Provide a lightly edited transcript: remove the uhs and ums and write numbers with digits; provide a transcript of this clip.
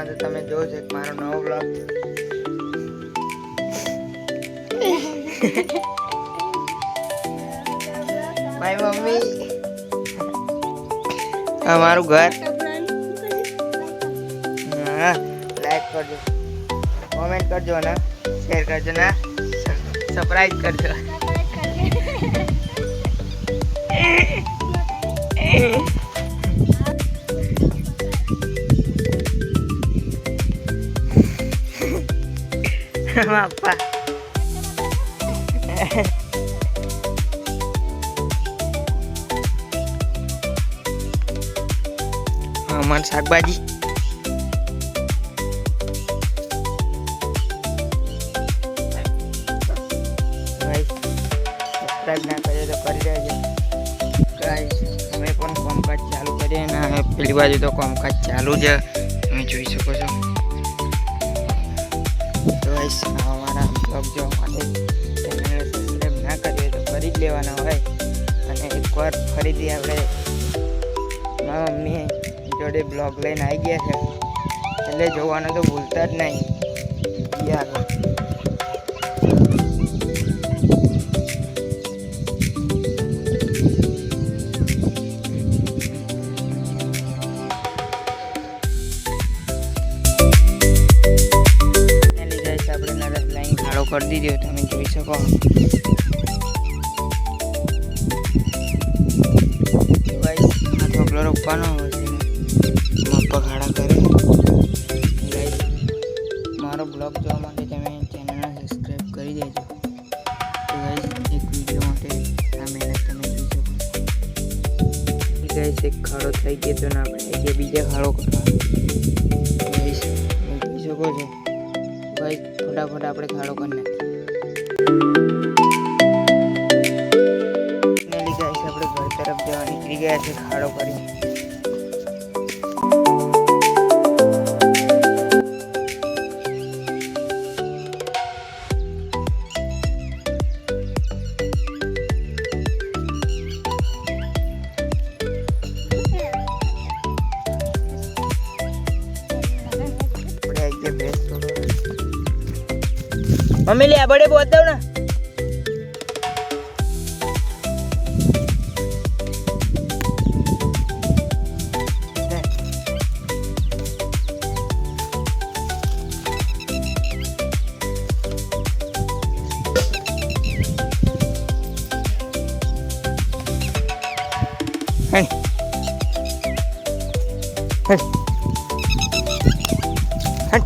તો તમે જોજો એક મારો નવો બ્લોગ. મારી મમ્મી અમારું ઘર. હા, લાઈક કરજો, કોમેન્ટ કરજો ને શેર કરજો ને સબસ્ક્રાઇબ કરજો. બાપા અમાર શાકભાજી સબસ્ક્રાઇબ ના કરીએ તો કરી દેજો ગાઈસ. અમે પણ કામકાજ ચાલુ કરીએ ને પેલી બાજુ તો કામકાજ ચાલુ જ તમે જોઈ શકો છો. તો ગાઈસ અમારા બ્લોગ જોવા માટે ચેનલને સબસ્ક્રાઇબ ના કરીએ તો કરી જ લેવાના હોય. અને એકવાર ફરીથી આપણે મારા મમ્મી જોડે બ્લોગ લઈને આવી ગયા છે એટલે જોવાનું તો ભૂલતા જ નહીં યાર. કરી દીધો તમે જોઈ શકો. ગાઈસ આ ઢોકળો રોપવાનો હોય છે મપ્પા ખાડા કરે. ગાઈસ મારો બ્લોગ જોવા માટે તમે ચેનલને સબસ્ક્રાઇબ કરી દેજો. તો ગાઈસ એક વિડીયો માટે આ મહેનત તમે જોઈ શકો. ગાઈસ એક ખાડો થઈ ગયો તો ને આપણે જે બીજા ખાડો કરવાનો. ગાઈસ જોઈ શકો છો. ગાઈસ ફટાફટ આપણે ખાડો કરી નાખીએ. ગાઈસ આપણે ઘર તરફ જવા નીકળી ગયા છે ખાડો કરી. मम्मी ले बड़े बहुत दो ना. हट